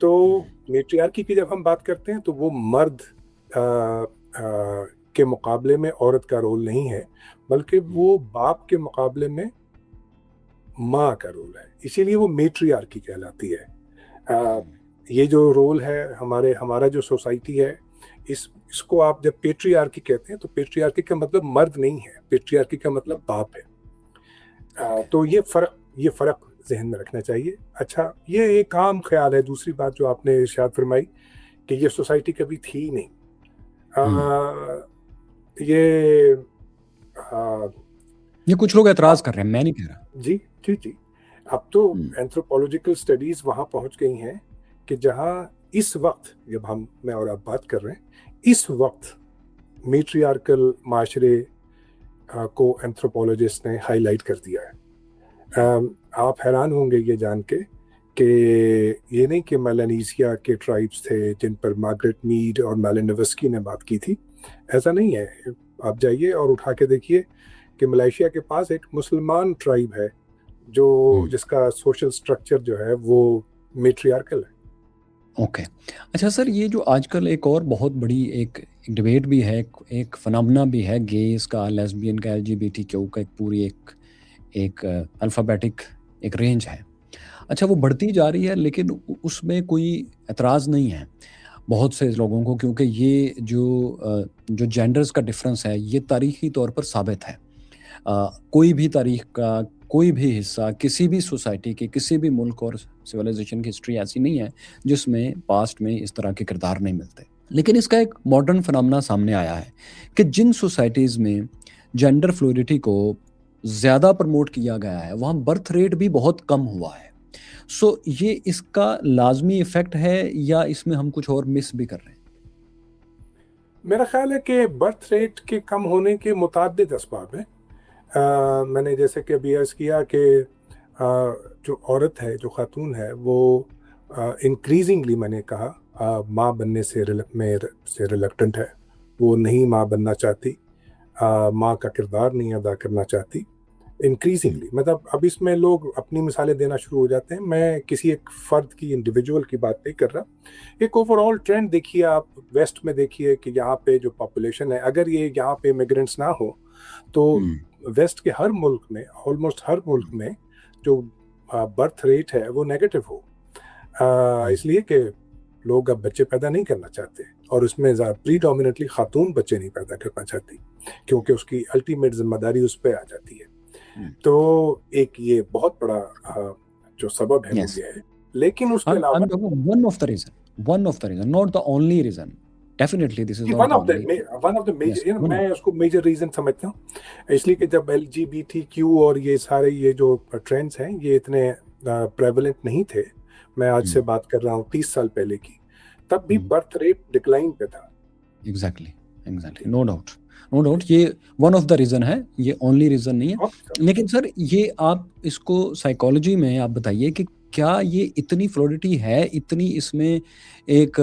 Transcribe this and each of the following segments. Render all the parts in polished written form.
تو میٹریارکی کی جب ہم بات کرتے ہیں تو وہ مرد کے مقابلے میں عورت کا رول نہیں ہے، بلکہ وہ باپ کے مقابلے میں ماں کا رول ہے، اسی لیے وہ میٹریارکی کہلاتی ہے۔ یہ جو رول ہے ہمارا جو سوسائٹی ہے، اس کو آپ جب پیٹریارکی کہتے ہیں تو پیٹریارکی کا مطلب مرد نہیں ہے، پیٹریارکی کا مطلب باپ ہے۔ تو یہ فرق ذہن میں رکھنا چاہیے۔ اچھا، یہ ایک عام خیال ہے۔ دوسری بات جو آپ نے ارشاد فرمائی کہ یہ سوسائٹی کبھی تھی نہیں، یہ کچھ لوگ اعتراض کر رہے ہیں، میں نہیں کہہ رہا۔ جی جی جی، اب تو اینتھروپولوجیکل سٹڈیز وہاں پہنچ گئی ہیں کہ جہاں اس وقت جب میں اور آپ بات کر رہے ہیں، اس وقت میٹریارکل معاشرے کو اینتھروپولوجسٹ نے ہائی لائٹ کر دیا ہے۔ آپ حیران ہوں گے یہ جان کے کہ یہ نہیں کہ میلانیزیا کے ٹرائبس تھے جن پر مارگریٹ میڈ اور میلینوسکی نے بات کی تھی، ایسا نہیں ہے۔ آپ جائیے اور اٹھا کے دیکھیے کہ ملائیشیا کے پاس ایک مسلمان ٹرائب ہے جس کا سوشل سٹرکچر جو ہے وہ میٹریارکل ہے۔ اوکے، اچھا سر، یہ جو آج کل ایک اور بہت بڑی ایک ڈبیٹ بھی ہے، ایک فنامنا بھی ہے، گیز کا، لیسبین کا، LGBTQ کا، ایک پوری ایک الفابیٹک ایک رینج ہے۔ اچھا، وہ بڑھتی جا رہی ہے، لیکن اس میں کوئی اعتراض نہیں ہے بہت سے لوگوں کو، کیونکہ یہ جو جینڈرز کا ڈفرنس ہے یہ تاریخی طور پر ثابت ہے۔ کوئی بھی تاریخ کا کوئی بھی حصہ کسی بھی سوسائٹی کی، کسی بھی ملک اور سویلائزیشن کی ہسٹری ایسی نہیں ہے جس میں پاسٹ میں اس طرح کے کردار نہیں ملتے۔ لیکن اس کا ایک ماڈرن فنامنا سامنے آیا ہے کہ جن سوسائٹیز میں جینڈر فلوئڈٹی کو زیادہ پروموٹ کیا گیا ہے وہاں برتھ ریٹ بھی بہت کم ہوا ہے۔ سو یہ اس کا لازمی ایفیکٹ ہے یا اس میں ہم کچھ اور مس بھی کر رہے ہیں؟ میرا خیال ہے کہ برتھ ریٹ کے کم ہونے کے متعدد اسباب ہیں۔ میں نے جیسے کہ ابھی عرض کیا کہ جو عورت ہے، جو خاتون ہے، وہ انکریزنگلی، میں نے کہا، ماں بننے سے ریلکٹنٹ ہے، وہ نہیں ماں بننا چاہتی، ماں کا کردار نہیں ادا کرنا چاہتی انکریزنگلی۔ مطلب اب اس میں لوگ اپنی مثالیں دینا شروع ہو جاتے ہیں، میں کسی ایک فرد کی، انڈیویجول کی بات نہیں کر رہا۔ ایک اوور آل ٹرینڈ دیکھیے آپ، ویسٹ میں دیکھیے کہ یہاں پہ جو پاپولیشن ہے، اگر یہ یہاں پہ امیگرینٹس نہ ہو تو ویسٹ کے ہر ملک میں، آلموسٹ ہر ملک میں جو برتھ ریٹ ہے وہ نیگیٹو ہو، اس لیے کہ لوگ اب بچے پیدا نہیں کرنا چاہتے، اور اس میں پری ڈومیننٹلی خاتون بچے نہیں پیدا کرنا چاہتی کیونکہ اس کی الٹیمیٹ ذمہ داری اس پہ آ جاتی ہے۔ تو ایک یہ بہت بڑا جو سبب ہے وہ یہ ہے۔ لیکن اس کے علاوہ one of the reason, not the only reason. Definitely this is one not of the the only. one of the major، میں اس کو میجر ریزن سمجھتا ہوں، اس لیے کہ جب LGBTQ اور یہ سارے یہ جو ٹرینڈز ہیں یہ اتنے پریولنٹ نہیں تھے، میں آج سے بات کر رہا ہوں 30 سال پہلے کی، تب بھی برتھ ریٹ ڈکلائن پہ تھا۔ Exactly. No doubt یہ ون آف دا ریزن ہے، یہ اونلی ریزن نہیں ہے۔ لیکن سر، یہ آپ اس کو سائیکالوجی میں آپ بتائیے کہ کیا یہ اتنی فلوئڈٹی ہے، اتنی اس میں ایک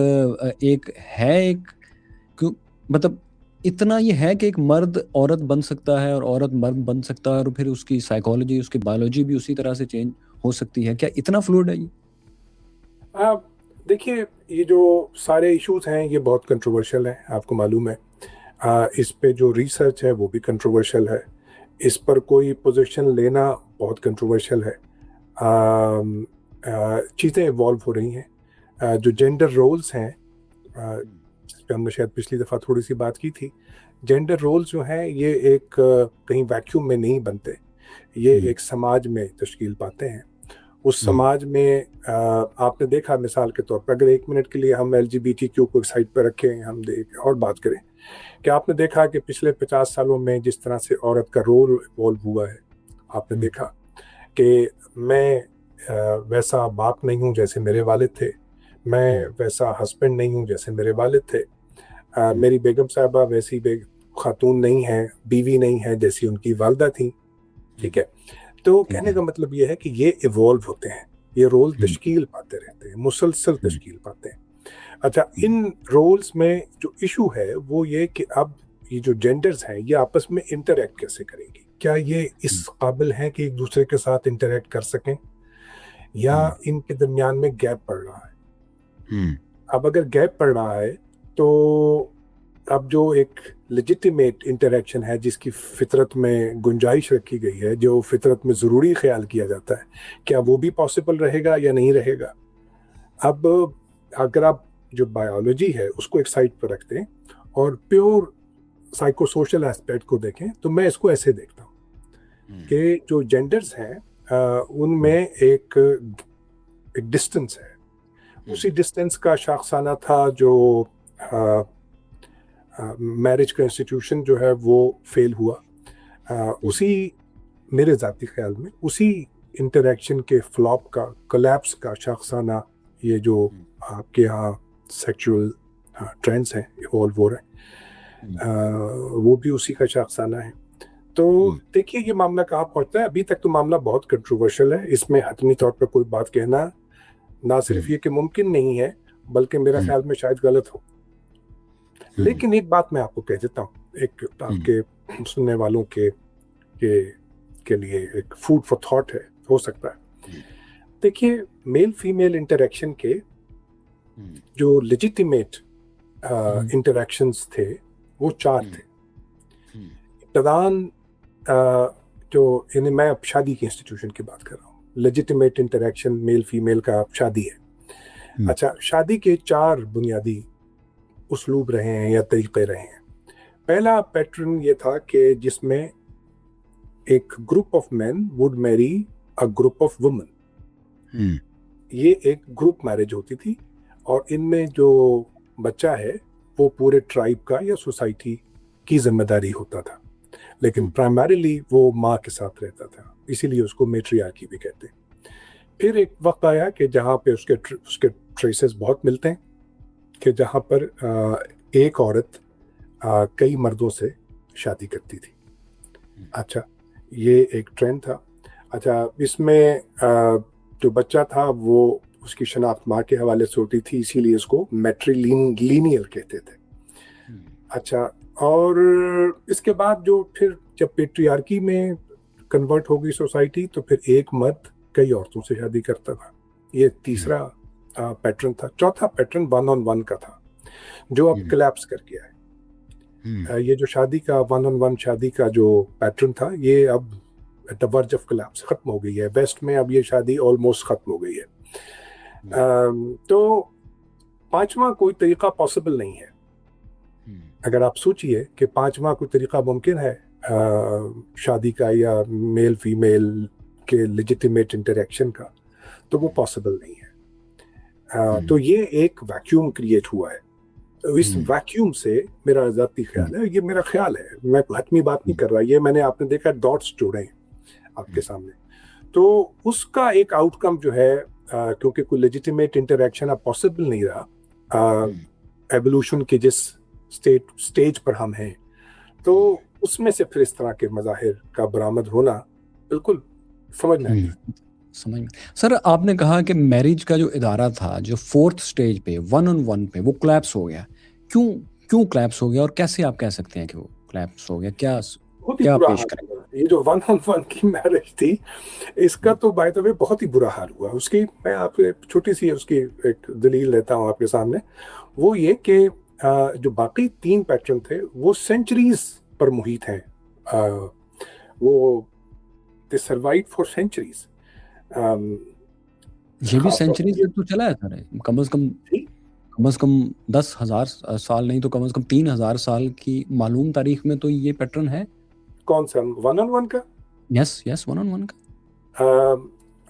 مطلب اتنا یہ ہے کہ ایک مرد عورت بن سکتا ہے اور عورت مرد بن سکتا ہے، اور پھر اس کی سائیکالوجی، اس کی بایولوجی بھی اسی طرح سے چینج ہو سکتی ہے؟ کیا اتنا فلوئڈ ہے یہ؟ دیکھیے، یہ جو سارے ایشوز ہیں یہ بہت کنٹروورشل ہیں، آپ کو معلوم ہے۔ اس پہ جو ریسرچ ہے وہ بھی کنٹروورشل ہے، اس پر کوئی پوزیشن لینا بہت کنٹروورشل ہے۔ چیزیں ایوالو ہو رہی ہیں، جو جینڈر رولز ہیں، جس پہ ہم نے شاید پچھلی دفعہ تھوڑی سی بات کی تھی، جینڈر رولز جو ہیں یہ ایک کہیں ویکیوم میں نہیں بنتے، یہ ایک سماج میں تشکیل پاتے ہیں۔ اس سماج میں آپ نے دیکھا، مثال کے طور پر اگر 1 منٹ کے لیے ہم LGBTQ کو ایک سائڈ پہ رکھیں، ہم اور بات کریں کہ آپ نے دیکھا کہ پچھلے 50 سالوں میں جس طرح سے عورت کا رول ایوالو ہوا ہے، آپ نے دیکھا کہ میں ویسا باپ نہیں ہوں جیسے میرے والد تھے، میں ویسا ہسبینڈ نہیں ہوں جیسے میرے والد تھے، میری بیگم صاحبہ ویسی خاتون نہیں ہے، بیوی نہیں ہے جیسی ان کی والدہ تھیں، ٹھیک ہے۔ تو کہنے کا مطلب یہ ہے کہ یہ ایوالو ہوتے ہیں، یہ رول تشکیل پاتے رہتے ہیں، مسلسل تشکیل پاتے ہیں۔ اچھا، ان رولز میں جو ایشو ہے وہ یہ کہ اب یہ جو جینڈرز ہیں یہ آپس میں انٹریکٹ کیسے کریں گی؟ کیا یہ اس قابل ہیں کہ ایک دوسرے کے ساتھ انٹریکٹ کر سکیں، یا ان کے درمیان میں گیپ پڑ رہا ہے؟ اب اگر گیپ پڑ رہا ہے تو اب جو ایک لیجیٹیمیٹ انٹریکشن ہے جس کی فطرت میں گنجائش رکھی گئی ہے، جو فطرت میں ضروری خیال کیا جاتا ہے، کیا وہ بھی پاسبل رہے گا یا نہیں رہے گا؟ اب اگر آپ جو بایولوجی ہے اس کو ایک سائڈ پر رکھتے ہیں اور پیور سائیکو سوشل ایسپیکٹ کو دیکھیں تو میں اس کو ایسے دیکھتا ہوں کہ جو جینڈرز ہیں ان میں ایک ڈسٹنس ہے. اسی ڈسٹنس کا شاخسانہ تھا جو میرج کا انسٹیٹیوشن جو ہے وہ فیل ہوا. اسی میرے ذاتی خیال میں اسی انٹریکشن کے فلاپ کا کولیپس کا شاخسانہ یہ جو آپ کے ہاں سیکچول ٹرینڈز ہیں ایوالو ہو رہے ہیں وہ بھی اسی کا شاخسانہ ہے. تو دیکھیے یہ معاملہ کہاں پہنچتا ہے. ابھی تک تو معاملہ بہت کنٹروورشل ہے. اس میں حتمی طور پر کوئی بات کہنا نہ صرف یہ کہ ممکن نہیں ہے بلکہ میرا خیال میں شاید غلط ہو. لیکن ایک بات میں آپ کو کہہ دیتا ہوں, ایک آپ کے سننے والوں کے لیے ایک فوڈ فار تھاٹ ہے, ہو سکتا ہے. دیکھیے میل فیمیل انٹریکشن کے جو لیجیٹیمیٹ انٹریکشنز تھے وہ 4 تھے. ابتدان جو یعنی میں اب شادی کی انسٹیٹیوشن کی بات کر رہا ہوں, لیجیٹیمیٹ انٹریکشن میل فیمیل کا اب شادی ہے. اچھا, شادی کے 4 بنیادی اسلوب رہے ہیں یا طریقے رہے ہیں. پہلا پیٹرن یہ تھا کہ جس میں ایک گروپ آف مین وڈ میری اے گروپ آف وومن. یہ ایک گروپ میرج ہوتی تھی اور ان میں جو بچہ ہے وہ پورے ٹرائب کا یا سوسائٹی کی ذمہ داری ہوتا تھا, لیکن پرائمریلی وہ ماں کے ساتھ رہتا تھا, اسی لیے اس کو میٹریارکی بھی کہتے ہیں. پھر ایک وقت آیا کہ جہاں پہ اس کے ٹریسز بہت ملتے ہیں کہ جہاں پر ایک عورت کئی مردوں سے شادی کرتی تھی. اچھا, یہ ایک ٹرینڈ تھا. اچھا, اس میں جو بچہ تھا وہ اس کی شناخت ماں کے حوالے سے ہوتی تھی, اسی لیے اس کو میٹریلینیل کہتے تھے. اچھا, اور اس کے بعد جو پھر جب پیٹریارکی میں کنورٹ ہو گئی سوسائٹی تو پھر ایک مرد کئی عورتوں سے شادی کرتا تھا. یہ تیسرا پیٹرن تھا. چوتھا پیٹرن 1 on 1 کا تھا جو اب کلیپس کر گیا ہے. یہ جو شادی کا 1 on 1 شادی کا جو پیٹرن تھا یہ اب ایٹ دی ورج آف کلیپس ختم ہو گئی ہے. ویسٹ میں اب یہ شادی آلموسٹ ختم ہو گئی ہے. تو 5واں کوئی طریقہ پاسبل نہیں ہے. اگر آپ سوچئے کہ 5واں کوئی طریقہ ممکن ہے شادی کا یا میل فیمیل کے لیجیٹیمیٹ انٹریکشن کا, تو وہ پاسبل نہیں ہے. تو یہ ایک ویکیوم کریٹ ہوا ہے. اس ویکیوم سے میرا ذاتی خیال ہے, یہ میرا خیال ہے, میں حتمی بات نہیں کر رہا, یہ میں نے آپ نے دیکھا ڈاٹس جوڑے ہیں آپ کے سامنے. تو اس کا ایک آؤٹ کم جو ہے, کیونکہ کوئی لیجیٹیمیٹ انٹریکشن اب پاسبل نہیں رہا ایوولوشن کے جس سٹیج پر ہم ہیں, تو اس میں سے پھر اس طرح کے مظاہر کا برآمد ہونا بالکل سمجھنا ہے. سر, آپ نے کہا کہ میرج کا جو ادارہ تھا جو 4th سٹیج پہ 1 on 1 پہ وہ کلیپس ہو گیا. کیوں کلیپس ہو گیا اور کیسے آپ کہہ سکتے ہیں کہ وہ کلیپس ہو گیا؟ کیا پیش کریں؟ یہ جو 1 on 1 کی میرج تھی اس کا تو بائی دا وے بہت ہی برا حال ہوا. اس کی میں آپ کو چھوٹی سی اس کی ایک دلیل دیتا ہوں آپ کے سامنے. وہ یہ کہ جو باقی 3 پیٹرن تھے وہ سینچریز پر محیط ہیں. وہ دے سروائیوڈ فار سینچریز. یہ بھی سینچریز تک تو چلا ہے سر, کم از کم 10,000 سال نہیں تو کم از کم 3,000 سال کی معلوم تاریخ میں تو یہ پیٹرن ہے. کون سا 1 on 1 کا؟ یس 1 on 1 کا.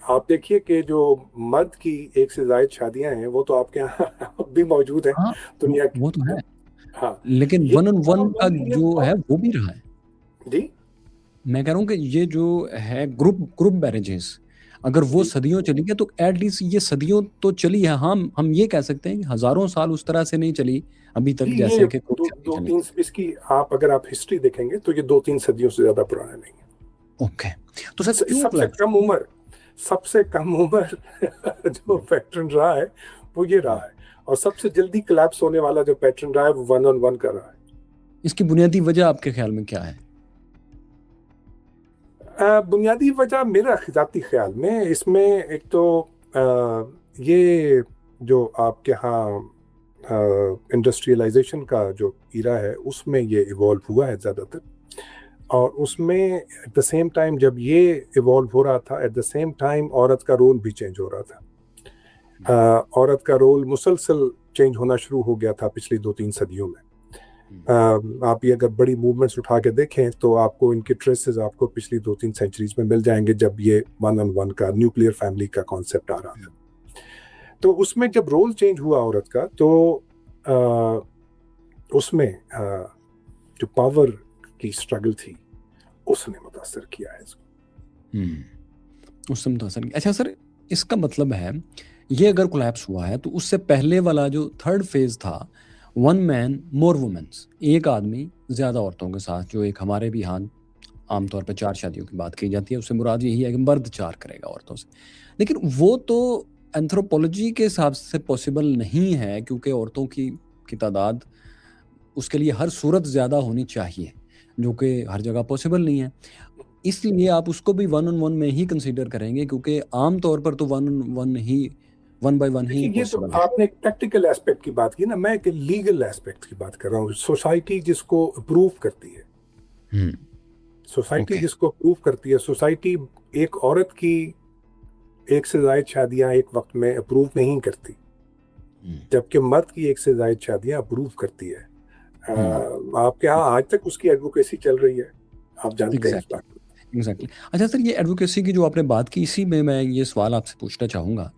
آپ دیکھیے کہ جو مرد کی 1 سے زائد شادیاں ہیں وہ تو آپ کے یہاں بھی موجود ہیں دنیا کی. وہ تو ہے, لیکن 1 on 1 کا جو ہے وہ بھی رہا ہے. جی میں کہہ رہا ہوں کہ یہ جو ہے گروپ میرجز اگر وہ صدیوں چلی گئی تو ایٹ لیسٹ یہ صدیوں تو چلی ہے. ہم یہ کہہ سکتے ہیں کہ ہزاروں سال اس طرح سے نہیں چلی ابھی تک جیسے کہ 2-3 اس کی اگر آپ ہسٹری دیکھیں گے تو یہ 2-3 صدیوں سے زیادہ پرانا نہیں ہے. اوکے, تو سر سب سے کم عمر جو پیٹرن رہا ہے وہ یہ رہا ہے, اور سب سے جلدی کلیپس ہونے والا جو پیٹرن رہا ہے وہ 1 on 1 کا رہا ہے. اس کی بنیادی وجہ آپ کے خیال میں کیا ہے؟ بنیادی وجہ میرا ذاتی خیال میں اس میں ایک تو یہ جو آپ کے ہاں انڈسٹریلائزیشن کا جو ایرا ہے اس میں یہ ایوالو ہوا ہے زیادہ تر. اور اس میں ایٹ دا سیم ٹائم جب یہ ایوالو ہو رہا تھا ایٹ دا سیم ٹائم عورت کا رول بھی چینج ہو رہا تھا. عورت کا رول مسلسل چینج ہونا شروع ہو گیا تھا پچھلی 2-3 صدیوں میں. آپ یہ اگر بڑی موومنٹس اٹھا کے دیکھیں تو آپ کو ان کے ٹریسز آپ کو پچھلی 2-3 سینچریز میں مل جائیں گے جب یہ 1-on-1 کا نیوکلیئر فیملی کا کانسیپٹ آ رہا تھا. تو اس میں جب رول چینج ہوا عورت کا تو اس میں جو پاور کی اسٹرگل تھی اس نے متاثر کیا ہے اس کو. اس سے متاثر کیا. اچھا سر، اس کا مطلب ہے یہ اگر کولیپس ہوا ہے تو اس سے پہلے والا جو تھرڈ فیز تھا، ون مین مور وومنس، ایک آدمی زیادہ عورتوں کے ساتھ، جو ایک ہمارے بھی ہاں عام طور پہ 4 شادیوں کی بات کی جاتی ہے، اس سے مراد یہی ہے کہ مرد 4 کرے گا عورتوں سے. لیکن وہ تو اینتھروپولوجی کے حساب سے پاسبل نہیں ہے، کیونکہ عورتوں کی تعداد اس کے لیے ہر صورت زیادہ ہونی چاہیے، جو کہ ہر جگہ پاسبل نہیں ہے. اس لیے آپ اس کو بھی 1-on-1 میں ہی کنسیڈر کریں گے، کیونکہ عام طور پر تو 1-on-1 ہی 1/1 ہی یہ تو پاسبل ہے. آپ نے ایک پریکٹیکل ایسپیکٹ کی بات کی نا، میں ایک لیگل ایسپیکٹ کی بات کر رہا ہوں. سوسائٹی جس کو اپروو کرتی ہے، سوسائٹی جس کو اپروو کرتی ہے، سوسائٹی ایک عورت کی ایک سے زائد شادیاں ایک وقت میں اپروو نہیں کرتی، جبکہ مرد کی ایک سے زائد شادیاں اپروو کرتی ہے. آپ کے ہاں آج تک اس کی ایڈوکیسی چل رہی ہے، آپ جانتے ہیں اس بات کو. ایگزیکٹلی. اچھا سر، یہ ایڈوکیسی کی جو آپ نے بات کی، اسی میں یہ سوال آپ سے پوچھنا چاہوں گا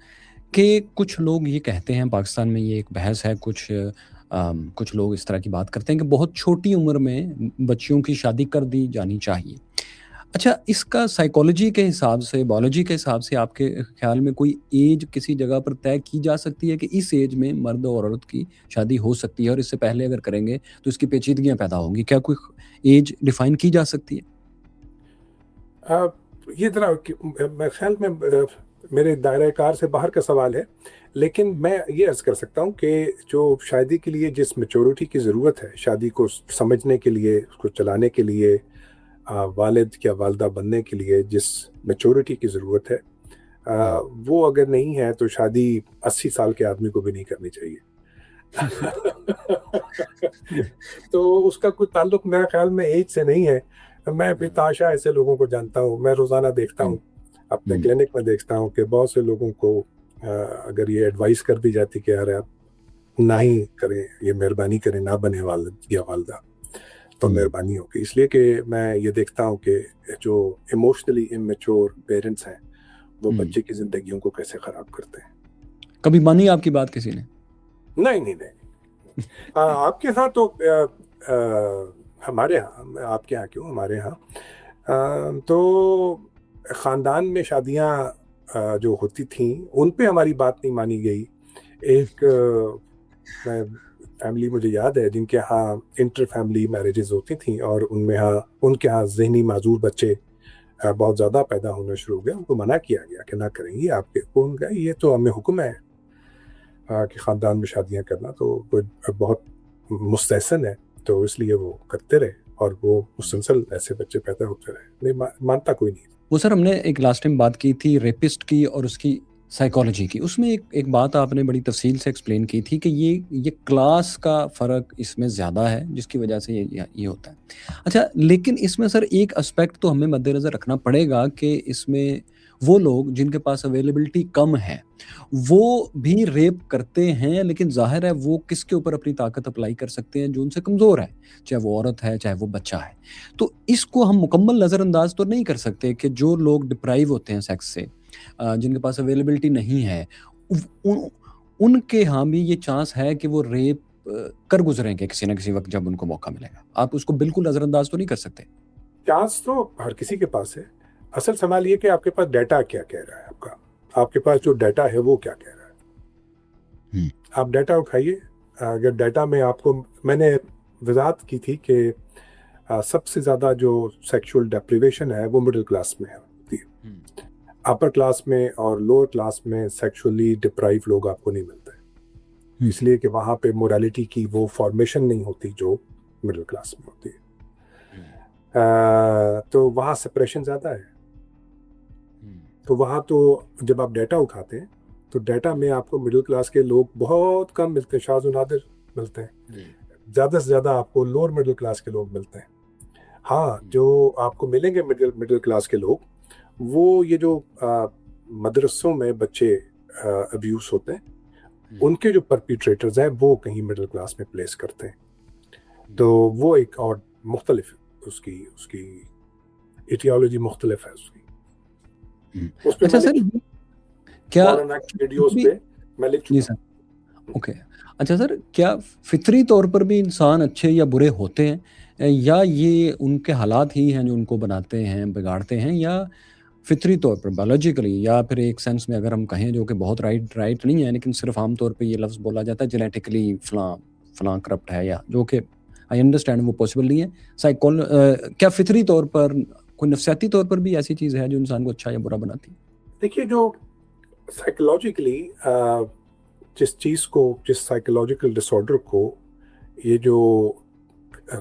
کہ کچھ لوگ یہ کہتے ہیں، پاکستان میں یہ ایک بحث ہے، کچھ لوگ اس طرح کی بات کرتے ہیں کہ بہت چھوٹی عمر میں بچیوں کی شادی کر دی جانی چاہیے. اچھا، اس کا سائیکالوجی کے حساب سے، بایولوجی کے حساب سے آپ کے خیال میں کوئی ایج کسی جگہ پر طے کی جا سکتی ہے کہ اس ایج میں مرد اور عورت کی شادی ہو سکتی ہے، اور اس سے پہلے اگر کریں گے تو اس کی پیچیدگیاں پیدا ہوں گی؟ کیا کوئی ایج ڈیفائن کی جا سکتی ہے؟ یہ ذرا میرے خیال میں میرے دائرہ کار سے باہر کا سوال ہے، لیکن میں یہ عرض کر سکتا ہوں کہ جو شادی کے لیے جس میچورٹی کی ضرورت ہے، شادی کو سمجھنے کے لیے، اس کو چلانے کے لیے، والد یا والدہ بننے کے لیے جس میچورٹی کی ضرورت ہے، وہ اگر نہیں ہے تو شادی 80 سال کے آدمی کو بھی نہیں کرنی چاہیے. تو اس کا کوئی تعلق میرے خیال میں ایج سے نہیں ہے. میں بھی تاشا ایسے لوگوں کو جانتا ہوں، میں روزانہ دیکھتا ہوں، اپنے کلینک میں دیکھتا ہوں کہ بہت سے لوگوں کو اگر یہ ایڈوائس کر دی جاتی کہ یار آپ نہ ہی کریں، یہ مہربانی کریں، نہ بنے والد یا والدہ، تو مہربانی ہوگی. اس لیے کہ میں یہ دیکھتا ہوں کہ جو ایموشنلی امیچور پیرنٹس ہیں وہ بچے کی زندگیوں کو کیسے خراب کرتے ہیں. کبھی مانی آپ کی بات کسی نے؟ نہیں. آپ کے ساتھ تو ہمارے ہاں، آپ کے یہاں کیوں، ہمارے ہاں تو خاندان میں شادیاں جو ہوتی تھیں ان پہ ہماری بات نہیں مانی گئی. ایک فیملی مجھے یاد ہے جن کے ہاں انٹر فیملی میرجز ہوتی تھیں، اور ان کے ہاں ذہنی معذور بچے بہت زیادہ پیدا ہونا شروع ہو گئے. ان کو منع کیا گیا کہ نہ کریں گے. آپ کے کون گئے، یہ تو ہمیں حکم ہے کہ خاندان میں شادیاں کرنا تو بہت مستحسن ہے، تو اس لیے وہ کرتے رہے اور وہ مسلسل ایسے بچے پیدا ہوتے رہے. نہیں مانتا کوئی نہیں. وہ سر، ہم نے ایک لاسٹ ٹائم بات کی تھی ریپسٹ کی اور اس کی سائیکالوجی کی. اس میں ایک بات آپ نے بڑی تفصیل سے ایکسپلین کی تھی کہ یہ کلاس کا فرق اس میں زیادہ ہے جس کی وجہ سے یہ ہوتا ہے. اچھا، لیکن اس میں سر ایک اسپیکٹ تو ہمیں مد نظر رکھنا پڑے گا کہ اس میں وہ لوگ جن کے پاس اویلیبلٹی کم ہے وہ بھی ریپ کرتے ہیں، لیکن ظاہر ہے وہ کس کے اوپر اپنی طاقت اپلائی کر سکتے ہیں؟ جو ان سے کمزور ہے، چاہے وہ عورت ہے چاہے وہ بچہ ہے. تو اس کو ہم مکمل نظر انداز تو نہیں کر سکتے کہ جو لوگ ڈپرائیو ہوتے ہیں سیکس سے، جن کے پاس اویلیبلٹی نہیں ہے، ان کے ہاں بھی یہ چانس ہے کہ وہ ریپ کر گزریں گے کسی نہ کسی وقت جب ان کو موقع ملے گا. آپ اس کو بالکل نظر انداز تو نہیں کر سکتے. چانس تو ہر کسی کے پاس ہے. اصل سوال یہ کہ آپ کے پاس ڈیٹا کیا کہہ رہا ہے. آپ کے پاس جو ڈیٹا ہے وہ کیا کہہ رہا ہے. آپ ڈیٹا اٹھائیے. اگر ڈیٹا میں آپ کو، میں نے وضاحت کی تھی کہ سب سے زیادہ جو سیکشول ڈیپریویشن ہے وہ مڈل کلاس میں ہوتی ہے. اپر کلاس میں اور لوور کلاس میں سیکشولی ڈپرائیو لوگ آپ کو نہیں ملتے، اس لیے کہ وہاں پہ موریلٹی کی وہ فارمیشن نہیں ہوتی جو مڈل کلاس میں ہوتی ہے. تو وہاں سپریشن زیادہ ہے. تو وہاں تو جب آپ ڈیٹا اٹھاتے ہیں تو ڈیٹا میں آپ کو مڈل کلاس کے لوگ بہت کم ملتے ہیں, شاذ و نادر ملتے ہیں. زیادہ سے زیادہ آپ کو لوور مڈل کلاس کے لوگ ملتے ہیں. ہاں, جو آپ کو ملیں گے مڈل کلاس کے لوگ, وہ یہ جو مدرسوں میں بچے ابیوز ہوتے ہیں, ان کے جو پرپیٹریٹرز ہیں وہ کہیں مڈل کلاس میں پلیس کرتے ہیں. تو وہ ایک اور مختلف اس کی ایٹیالوجی مختلف ہے اس کی. اس پہ اچھا سر, کیا ویڈیوز پہ میں لکھ جی چکا سر, اوکے. اچھا سر, کیا فطری طور پر بھی انسان اچھے یا برے ہوتے ہیں, یا یہ ان کے حالات ہی ہیں جو ان کو بناتے ہیں, بگاڑتے ہیں, یا فطری طور پر بایولوجیکلی, یا پھر ایک سینس میں اگر ہم کہیں جو کہ بہت رائٹ نہیں ہے, لیکن صرف عام طور پہ یہ لفظ بولا جاتا ہے جینیٹکلی فلاں کرپٹ ہے, یا جو کہ آئی انڈرسٹینڈ وہ پاسبل نہیں ہے. کیا فطری طور پر کوئی نفسیاتی طور پر بھی ایسی چیز ہے جو انسان کو اچھا یا برا بناتی ہے؟ دیکھیے, جو سائیکولوجیکلی جس سائیکولوجیکل ڈس آرڈر کو یہ جو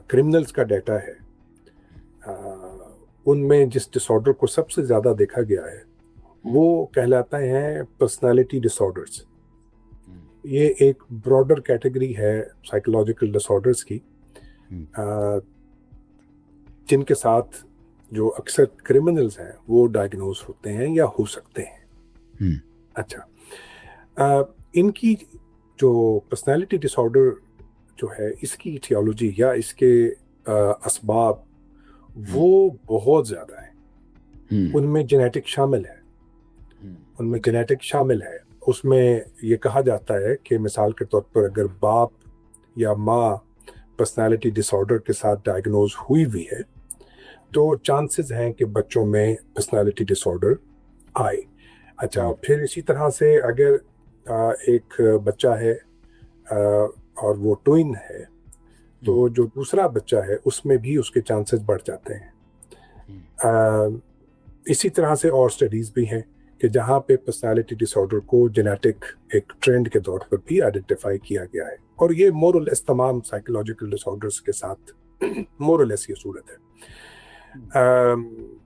کرمنلز کا ڈیٹا ہے, ان میں جس ڈس آرڈر کو سب سے زیادہ دیکھا گیا ہے وہ کہلاتا ہے پرسنالٹی ڈس آرڈرز. یہ ایک براڈر کیٹیگری ہے سائیکولوجیکل ڈس آرڈرز کی, جن کے ساتھ جو اکثر کرمنلز ہیں وہ ڈائگنوز ہوتے ہیں یا ہو سکتے ہیں. اچھا, ان کی جو پرسنالٹی ڈس آرڈر جو ہے, اس کی ایٹیالوجی یا اس کے اسباب وہ بہت زیادہ ہیں. ان میں جینیٹک شامل ہے. اس میں یہ کہا جاتا ہے کہ مثال کے طور پر اگر باپ یا ماں پرسنالٹی ڈس آرڈر کے ساتھ ڈائگنوز ہوئی ہے تو چانسز ہیں کہ بچوں میں پرسنالٹی ڈس آرڈر آئے. اچھا, پھر اسی طرح سے اگر ایک بچہ ہے اور وہ ٹوئن ہے, تو جو دوسرا بچہ ہے اس میں بھی اس کے چانسز بڑھ جاتے ہیں. اسی طرح سے اور اسٹڈیز بھی ہیں کہ جہاں پہ پرسنالٹی ڈس آرڈر کو جینیٹک ایک ٹرینڈ کے طور پر بھی آئیڈینٹیفائی کیا گیا ہے, اور یہ مور اور لیس تمام سائیکولوجیکل ڈس آرڈرز کے ساتھ مور اور لیس یہ صورت ہے.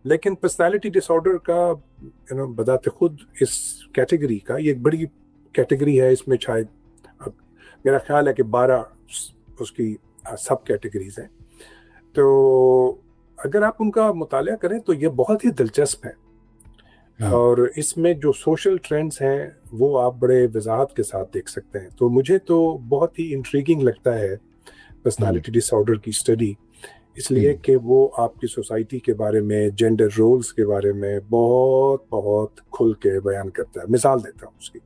لیکن پرسنالٹی ڈس آرڈر کا بذات خود اس کیٹیگری کا یہ ایک بڑی کیٹیگری ہے. اس میں شاید میرا خیال ہے کہ 12 اس کی سب کیٹیگریز ہیں. تو اگر آپ ان کا مطالعہ کریں تو یہ بہت ہی دلچسپ ہے, اور اس میں جو سوشل ٹرینڈز ہیں وہ آپ بڑے وضاحت کے ساتھ دیکھ سکتے ہیں. تو مجھے تو بہت ہی انٹریگنگ لگتا ہے پرسنالٹی ڈس آرڈر کی اسٹڈی, اس لیے کہ وہ آپ کی سوسائٹی کے بارے میں, جینڈر رولز کے بارے میں بہت بہت کھل کے بیان کرتا ہے. مثال دیتا ہوں اس کی.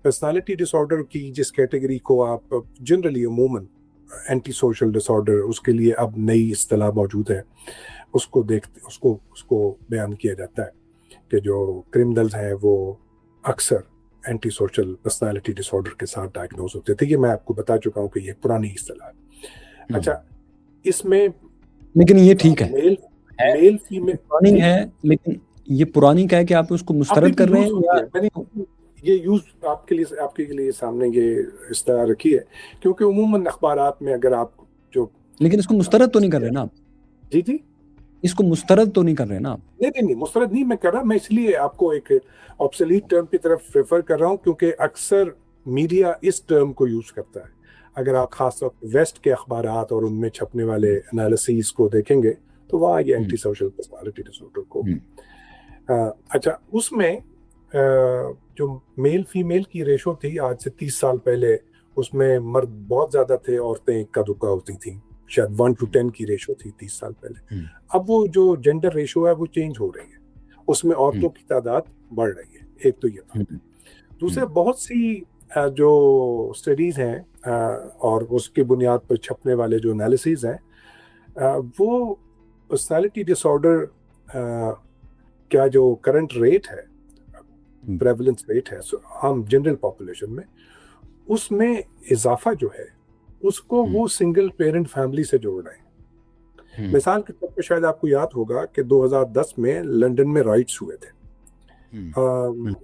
پرسنالٹی ڈس آرڈر کی جس کیٹیگری کو آپ جنرلی عموماً اینٹی سوشل ڈس آرڈر, اس کے لیے اب نئی اصطلاح موجود ہے, اس کو بیان کیا جاتا ہے کہ جو کرمنلز ہیں وہ اکثر اینٹی سوشل پرسنالٹی ڈس آرڈر کے ساتھ ڈائگنوز ہوتے تھے. یہ میں آپ کو بتا چکا ہوں کہ یہ پرانی اصطلاح ہے. اچھا, اس میں لیکن یہ ٹھیک ہے, میل فیمیل پرانی ہے, لیکن یہ پرانی کا ہے کہ آپ اس کو مسترد کر رہے ہیں, یہ یوز آپ کے لیے سامنے یہ اس طرح رکھی ہے کیونکہ عموماً اخبارات میں اگر آپ جو, لیکن اس کو مسترد تو نہیں کر رہے نا آپ؟ جی اس کو مسترد تو نہیں کر رہے نا آپ؟ نہیں, مسترد نہیں میں کر رہا. میں اس لیے آپ کو ایک آبسلیٹ ٹرم کی طرف ریفر کر رہا ہوں کیونکہ اکثر میڈیا اس ٹرم کو یوز کرتا ہے. اگر آپ خاص طور پر ویسٹ کے اخبارات اور ان میں چھپنے والے انالیسیز کو دیکھیں گے تو وہاں یہ اینٹی سوشل پرسنالٹی ڈس آرڈر کو اچھا, اس میں جو میل فیمیل کی ریشو تھی آج سے 30 سال پہلے, اس میں مرد بہت زیادہ تھے, عورتیں اکا دکا ہوتی تھیں. شاید 1:10 کی ریشو تھی 30 سال پہلے. اب وہ جو جینڈر ریشو ہے وہ چینج ہو رہی ہے, اس میں عورتوں کی تعداد بڑھ رہی ہے. ایک تو یہ تھا. دوسرے, بہت سی جو اسٹڈیز ہیں اور اس کی بنیاد پر چھپنے والے جو انالیسیز ہیں وہ پرسنالٹی ڈس آرڈر کا جو کرنٹ ریٹ ہے, پریولنس ریٹ ہے عام جنرل پاپولیشن میں, اس میں اضافہ جو ہے اس کو وہ سنگل پیرنٹ فیملی سے جوڑ رہے ہیں. مثال کے طور پہ شاید آپ کو یاد ہوگا کہ 2010 میں لنڈن میں رائٹس ہوئے تھے.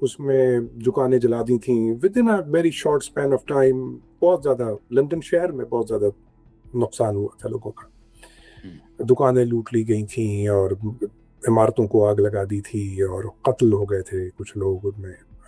اس میں دکانیں جلا دی تھیں with in a very short span of time. بہت زیادہ لنڈن شہر میں بہت زیادہ نقصان ہوا تھا لوگوں کا. دکانیں لوٹ لی گئی تھیں اور عمارتوں کو آگ لگا دی تھی اور قتل ہو گئے تھے کچھ لوگ ان میں.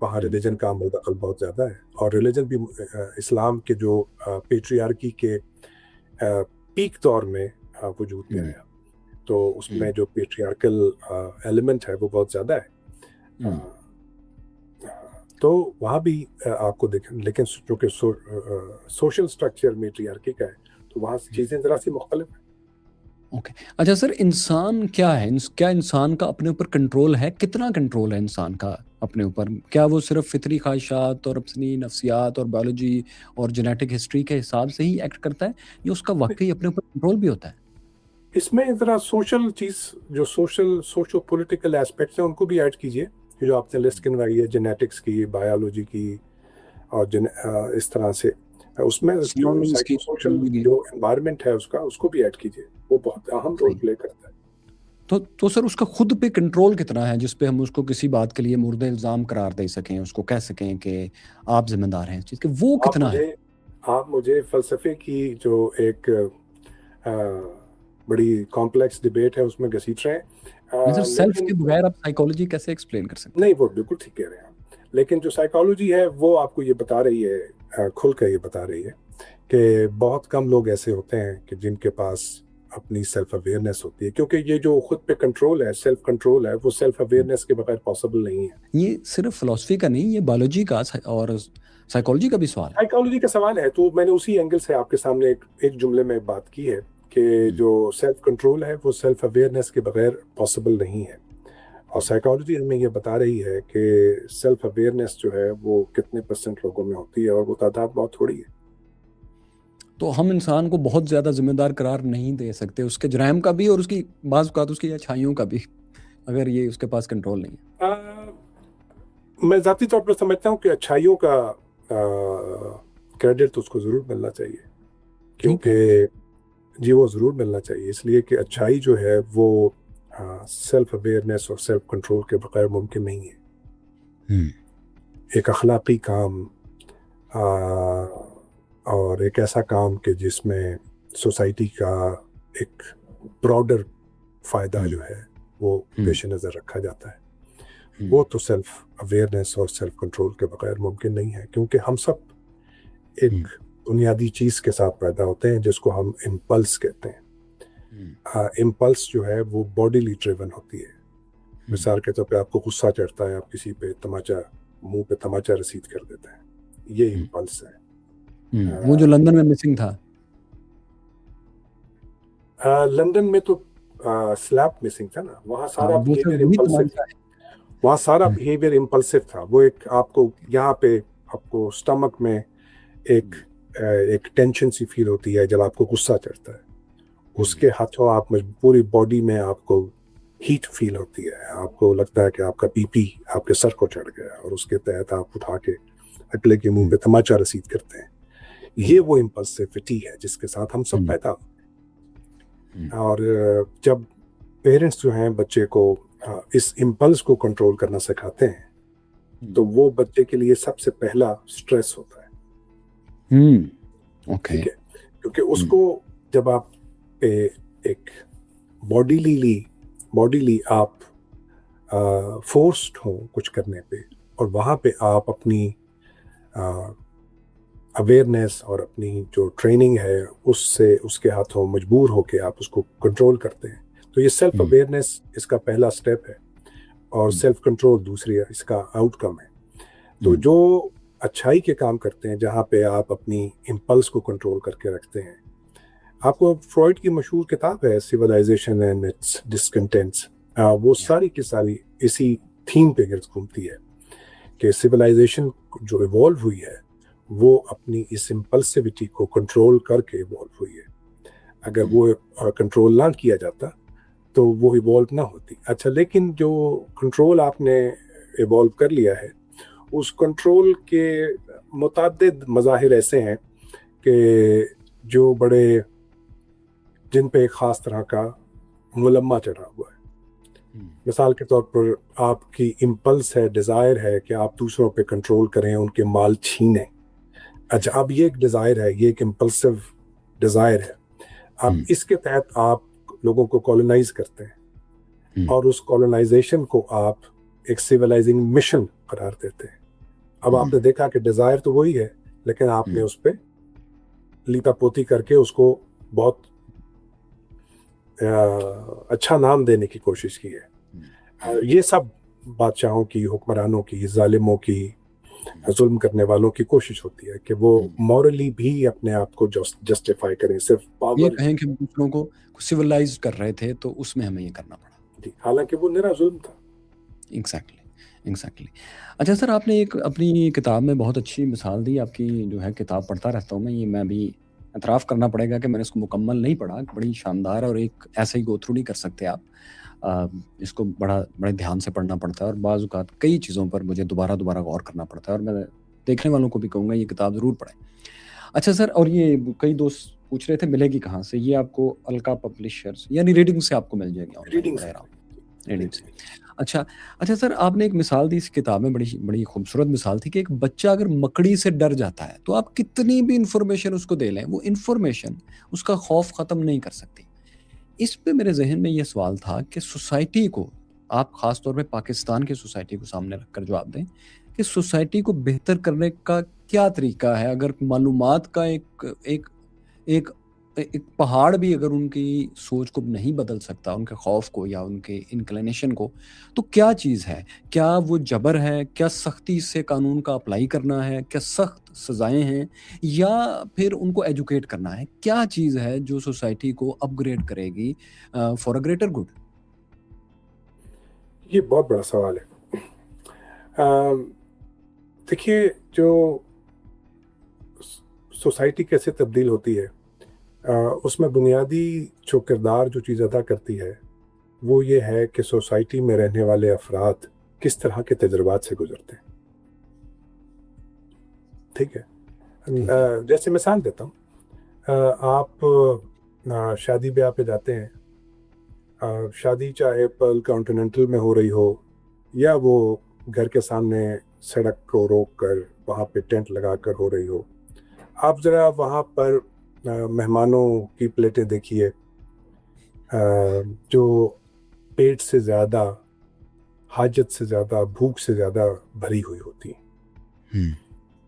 وہاں ریلیجن کا عمل دخل بہت زیادہ ہے، اور ریلیجن بھی اسلام کے جو پیٹریارکی کے پیک دور میں وجود میں آیا، تو اس میں جو پیٹریارکل ایلیمنٹ ہے وہ بہت زیادہ ہے، تو وہاں بھی آپ کو دیکھیں، لیکن چونکہ سوشل سٹرکچر میٹریارکی کا ہے تو وہاں چیزیں ذرا سی مختلف ہیں۔ اوکے، اچھا سر، انسان کیا ہے؟ کیا انسان کا اپنے اوپر کنٹرول ہے؟ کتنا کنٹرول ہے انسان کا اپنے اوپر؟ کیا وہ صرف فطری خواہشات اور اپنی نفسیات اور بایولوجی اور جینیٹک ہسٹری کے حساب سے ہی ایکٹ کرتا ہے، یا اس کا واقعی اپنے اوپر کنٹرول بھی ہوتا ہے؟ اس میں ذرا سوشل چیز، جو سوشو پولیٹیکل ایسپیکٹس ہیں ان کو بھی ایڈ کیجیے، جو آپ نے لسٹ گنوائی ہے، جینیٹکس کی، بایولوجی کی، اور اس طرح سے اس میں جو سائیکو سوشل جو انوائرمنٹ ہے اس کو بھی ایڈ کیجیے، وہ بہت اہم رول پلے کرتا ہے۔ تو سر اس کا خود پہ کنٹرول کتنا ہے جس پہ ہم اس کو کسی بات کے لیے مورد الزام قرار دے سکیں، اس کو کہہ سکیں کہ آپ ذمہ دار ہیں اس چیز کے، وہ کتنا ہے؟ آپ مجھے فلسفے کی جو ایک بڑی کمپلیکس ڈیبیٹ ہے اس میں گھسیٹ رہے ہیں۔ سر سیلف کے بغیر آپ سائیکالوجی کیسے ایکسپلین کر سکتے ہیں؟ نہیں، وہ بالکل ٹھیک کہہ رہے ہیں آپ، لیکن جو سائیکالوجی ہے وہ آپ کو یہ بتا رہی ہے، کھل کر یہ بتا رہی ہے کہ بہت کم لوگ ایسے ہوتے ہیں کہ جن کے پاس اپنی سیلف اویئرنیس ہوتی ہے، کیونکہ یہ جو خود پہ کنٹرول ہے، سیلف کنٹرول ہے، وہ سیلف اویئرنیس کے بغیر پاسبل نہیں ہے۔ یہ صرف فلسفی کا نہیں، یہ بایولوجی کا اور سائیکالوجی کا بھی سوال ہے۔ سائیکالوجی کا سوال ہے، تو میں نے اسی اینگل سے آپ کے سامنے ایک جملے میں بات کی ہے کہ جو سیلف کنٹرول ہے وہ سیلف اویئرنیس کے بغیر پاسبل نہیں ہے، اور سائیکالوجی ہمیں یہ بتا رہی ہے کہ سیلف اویئرنیس جو ہے وہ کتنے % لوگوں میں ہوتی ہے، اور وہ تعداد بہت تھوڑی ہے۔ تو ہم انسان کو بہت زیادہ ذمہ دار قرار نہیں دے سکتے، اس کے جرائم کا بھی اور اس کی بعض اوقات اس کی اچھائیوں کا بھی، اگر یہ اس کے پاس کنٹرول نہیں ہے۔ میں ذاتی طور پر سمجھتا ہوں کہ اچھائیوں کا کریڈٹ تو اس کو ضرور ملنا چاہیے، کیونکہ جی وہ ضرور ملنا چاہیے، اس لیے کہ اچھائی جو ہے وہ سیلف اویئرنیس اور سیلف کنٹرول کے بغیر ممکن نہیں ہے۔ ایک اخلاقی کام اور ایک ایسا کام کہ جس میں سوسائٹی کا ایک براڈر فائدہ جو ہے وہ پیش نظر رکھا جاتا ہے، وہ تو سیلف اویئرنیس اور سیلف کنٹرول کے بغیر ممکن نہیں ہے، کیونکہ ہم سب ایک بنیادی چیز کے ساتھ پیدا ہوتے ہیں جس کو ہم امپلس کہتے ہیں۔ امپلس جو ہے وہ باڈیلی ڈریون ہوتی ہے۔ مثال کے طور پہ آپ کو غصہ چڑھتا ہے، آپ کسی پہ منہ پہ تماچا رسید کر دیتے ہیں، یہ امپلس ہے۔ وہ جو لندن میں مسنگ تھا، لندن میں تو سلیپ مسنگ تھا نا، وہاں سارا بیہیویئر امپلسو تھا۔ وہ ایک آپ کو یہاں پہ آپ کو سٹمک میں ایک ٹینشن سی فیل ہوتی ہے جب آپ کو غصہ چڑھتا ہے، اس کے ہاتھوں آپ پوری باڈی میں آپ کو ہیٹ فیل ہوتی ہے، آپ کو لگتا ہے کہ آپ کا بی پی آپ کے سر کو چڑھ گیا، اور اس کے تحت آپ اٹھا کے اگلے کے منہ پہ تماچا رسید کرتے ہیں۔ یہ وہ امپلسیوٹی ہے جس کے ساتھ ہم سب پیدا ہوتے ہیں، اور جب پیرنٹس جو ہیں بچے کو اس امپلس کو کنٹرول کرنا سکھاتے ہیں تو وہ بچے کے لیے سب سے پہلا سٹریس ہوتا ہے، ٹھیک ہے، کیونکہ اس کو جب آپ پہ ایک باڈیلی آپ فورسڈ ہوں کچھ کرنے پہ، اور وہاں پہ آپ اپنی اویئرنیس اور اپنی جو ٹریننگ ہے اس کے ہاتھوں مجبور ہو کے آپ اس کو کنٹرول کرتے ہیں، تو یہ سیلف اویئرنیس اس کا پہلا سٹیپ ہے، اور سیلف کنٹرول دوسری اس کا آؤٹ کم ہے۔ تو جو اچھائی کے کام کرتے ہیں جہاں پہ آپ اپنی امپلس کو کنٹرول کر کے رکھتے ہیں، آپ کو فرائڈ کی مشہور کتاب ہے سویلائزیشن اینڈ اٹس ڈسکنٹینٹس، وہ ساری کی ساری اسی تھیم پہ گرد گھومتی ہے کہ سویلائزیشن جو ایوالو ہوئی ہے وہ اپنی اس امپلسیوٹی کو کنٹرول کر کے ایوالو ہوئی ہے۔ اگر وہ کنٹرول نہ کیا جاتا تو وہ ایوالو نہ ہوتی۔ اچھا، لیکن جو کنٹرول آپ نے ایوالو کر لیا ہے، اس کنٹرول کے متعدد مظاہر ایسے ہیں کہ جو جن پہ ایک خاص طرح کا ملمہ چڑھا ہوا ہے۔ مثال کے طور پر آپ کی امپلس ہے، ڈیزائر ہے کہ آپ دوسروں پہ کنٹرول کریں، ان کے مال چھینیں۔ اچھا، اب یہ ایک ڈیزائر ہے، یہ ایک امپلسو ڈیزائر ہے۔ اب اس کے تحت آپ لوگوں کو کالونائز کرتے ہیں، اور اس کالونائزیشن کو آپ ایک سیولائزنگ مشن قرار دیتے ہیں۔ اب آپ نے دیکھا کہ ڈیزائر تو وہی ہے، لیکن آپ نے اس پہ لیپا پوتی کر کے اس کو بہت اچھا نام دینے کی کوشش کی ہے. یہ سب بادشاہوں کی، حکمرانوں کی، ظالموں کی، ظلم کرنے والوں کی کوشش ہوتی ہے کہ وہ مورلی بھی اپنے آپ کو جسٹیفائی کریں، صرف یہ پاور. کہیں کہ دوسروں کو سیولائز کر رہے تھے تو اس میں ہمیں یہ کرنا پڑا. حالانکہ وہ نرا ظلم تھا. ایگزیکٹلی. اچھا سر، آپ نے ایک اپنی کتاب میں بہت اچھی مثال دی. آپ کی جو ہے کتاب پڑھتا رہتا ہوں میں، یہ میں بھی اعتراف کرنا پڑے گا کہ میں نے اس کو مکمل نہیں پڑھا. بڑی شاندار، اور ایک ایسے ہی گو تھرو نہیں کر سکتے آپ. اس کو بڑے دھیان سے پڑھنا پڑتا ہے، اور بعض اوقات کئی چیزوں پر مجھے دوبارہ غور کرنا پڑتا ہے، اور میں دیکھنے والوں کو بھی کہوں گا یہ کتاب ضرور پڑھیں. اچھا سر، اور یہ کئی دوست پوچھ رہے تھے ملے گی کہاں سے؟ یہ آپ کو الکا پبلشرز یعنی ریڈنگ سے آپ کو مل جائے گی، آن لائن پڑھے رہا ہوں ریڈنگ سے. اچھا سر، آپ نے ایک مثال دی اس کتاب میں، بڑی خوبصورت مثال تھی کہ ایک بچہ اگر مکڑی سے ڈر جاتا ہے تو آپ کتنی بھی انفارمیشن اس کو دے لیں، وہ انفارمیشن اس کا خوف ختم نہیں کر سکتی. اس پہ میرے ذہن میں یہ سوال تھا کہ سوسائٹی کو، آپ خاص طور پہ پاکستان کی سوسائٹی کو سامنے رکھ کر جواب دیں کہ سوسائٹی کو بہتر کرنے کا کیا طریقہ ہے. اگر معلومات کا ایک پہاڑ بھی اگر ان کی سوچ کو نہیں بدل سکتا، ان کے خوف کو یا ان کے انکلینیشن کو، تو کیا چیز ہے؟ کیا وہ جبر ہے؟ کیا سختی سے قانون کا اپلائی کرنا ہے؟ کیا سخت سزائیں ہیں؟ یا پھر ان کو ایجوکیٹ کرنا ہے؟ کیا چیز ہے جو سوسائٹی کو اپ گریڈ کرے گی فار اے گریٹر گڈ؟ یہ بہت بڑا سوال ہے. دیکھیے، جو سوسائٹی کیسے تبدیل ہوتی ہے، اس میں بنیادی جو کردار جو چیز ادا کرتی ہے وہ یہ ہے کہ سوسائٹی میں رہنے والے افراد کس طرح کے تجربات سے گزرتے ہیں. ٹھیک ہے. جیسے مثال دیتا ہوں، آپ شادی بیاہ پہ جاتے ہیں، شادی چاہے پرل کانٹیننٹل میں ہو رہی ہو یا وہ گھر کے سامنے سڑک کو روک کر وہاں پہ ٹینٹ لگا کر ہو رہی ہو، آپ ذرا وہاں پر مہمانوں کی پلیٹیں دیکھیے جو پیٹ سے زیادہ، حاجت سے زیادہ، بھوک سے زیادہ بھری ہوئی ہوتی ہیں.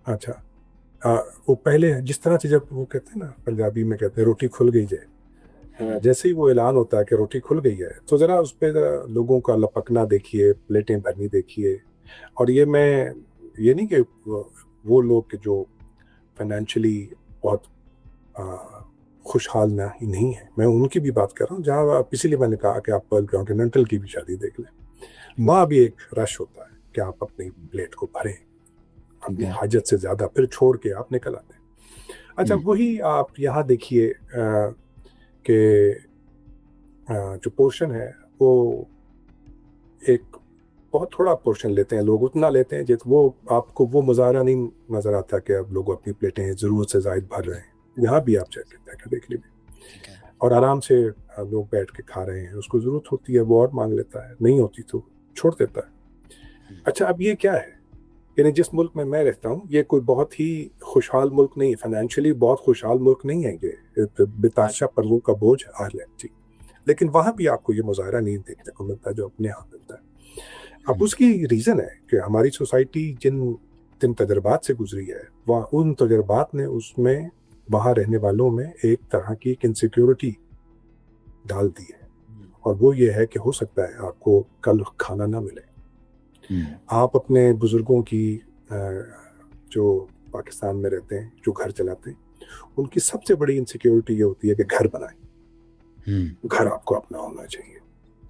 اچھا، وہ پہلے جس طرح سے، جب وہ کہتے ہیں نا، پنجابی میں کہتے ہیں روٹی کھل گئی جائے، جیسے ہی وہ اعلان ہوتا ہے کہ روٹی کھل گئی ہے تو ذرا اس پہ ذرا لوگوں کا لپکنا دیکھیے، پلیٹیں بھرنی دیکھیے. اور یہ نہیں کہ وہ لوگ کہ جو فائنینشلی بہت خوشحال نہیں ہے، میں ان کی بھی بات کر رہا ہوں، جہاں اسی لیے میں نے کہا کہ آپ پرل کانٹیننٹل کی بھی شادی دیکھ لیں، وہاں بھی ایک رش ہوتا ہے کہ آپ اپنی پلیٹ کو بھریں اپنی حاجت سے زیادہ، پھر چھوڑ کے آپ نکل آتے ہیں. اچھا، وہی آپ یہاں دیکھیے کہ جو پورشن ہے وہ ایک بہت تھوڑا پورشن لیتے ہیں لوگ، اتنا لیتے ہیں جس وہ آپ کو وہ مظاہرہ نہیں نظر آتا کہ اب لوگ اپنی پلیٹیں ضرورت سے زائد بھر رہے ہیں. یہاں بھی آپ چیک کر دیکھ لیجیے، اور آرام سے لوگ بیٹھ کے کھا رہے ہیں. اس کو ضرورت ہوتی ہے وہ اور مانگ لیتا ہے، نہیں ہوتی تو چھوڑ دیتا ہے. اچھا، اب یہ کیا ہے؟ یعنی جس ملک میں میں رہتا ہوں یہ کوئی بہت ہی خوشحال ملک نہیں ہے، فائنینشلی بہت خوشحال ملک نہیں ہے، یہ بتاشا پروں کا بوجھ آل ہے جی. لیکن وہاں بھی آپ کو یہ مظاہرہ نہیں دیکھنے کو ملتا جو اپنے ہاں ملتا ہے. اب اس کی ریزن ہے کہ ہماری سوسائٹی جن تجربات سے گزری ہے، وہ ان تجربات نے اس میں وہاں رہنے والوں میں ایک طرح کی ایک انسیکیورٹی ڈال دی ہے. اور وہ یہ ہے کہ ہو سکتا ہے آپ کو کل کھانا نہ ملے. آپ اپنے بزرگوں کی جو پاکستان میں رہتے ہیں، جو گھر چلاتے ہیں، ان کی سب سے بڑی انسیکیورٹی یہ ہوتی ہے کہ گھر بنائیں. گھر آپ کو اپنا ہونا چاہیے،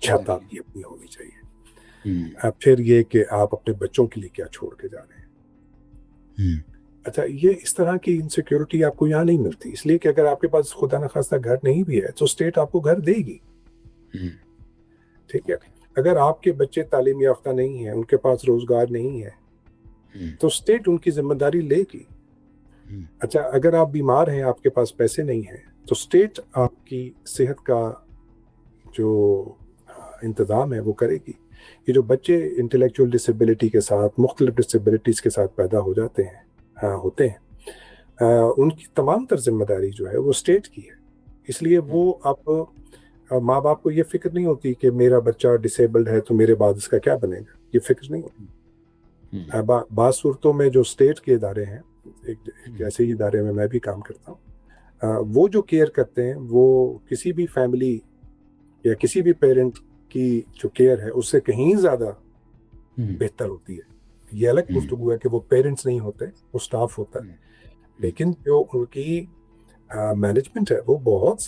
چھت آپ کی اپنی ہونی چاہیے. پھر یہ کہ آپ اپنے بچوں کے لیے کیا چھوڑ کے جا رہے ہیں. اچھا، یہ اس طرح کی انسیکیورٹی آپ کو یہاں نہیں ملتی، اس لیے کہ اگر آپ کے پاس خدا نخواستہ گھر نہیں بھی ہے تو اسٹیٹ آپ کو گھر دے گی. ٹھیک ہے. اگر آپ کے بچے تعلیم یافتہ نہیں ہیں، ان کے پاس روزگار نہیں ہے، تو اسٹیٹ ان کی ذمہ داری لے گی. اچھا، اگر آپ بیمار ہیں، آپ کے پاس پیسے نہیں ہیں، تو اسٹیٹ آپ کی صحت کا جو انتظام ہے وہ کرے گی. یہ جو بچے انٹلیکچوئل ڈسیبلٹی کے ساتھ، مختلف ڈسیبلٹیز کے ساتھ پیدا ہو جاتے ہیں، ہوتے ہیں، ان کی تمام تر ذمہ داری جو ہے وہ اسٹیٹ کی ہے. اس لیے وہ آپ ماں باپ کو یہ فکر نہیں ہوتی کہ میرا بچہ ڈسیبلڈ ہے تو میرے بعد اس کا کیا بنے گا، یہ فکر نہیں ہوتی. بعض صورتوں میں جو اسٹیٹ کے ادارے ہیں، ایک ایسے ہی ادارے میں میں بھی کام کرتا ہوں، وہ جو کیئر کرتے ہیں وہ کسی بھی فیملی یا کسی بھی پیرنٹ کی جو کیئر ہے اس سے کہیں زیادہ بہتر ہوتی ہے. یہ الگ گفتگو ہے کہ وہ پیرنٹس نہیں ہوتے، وہ اسٹاف ہوتا ہے، لیکن جو ان کی مینجمنٹ ہے وہ بہت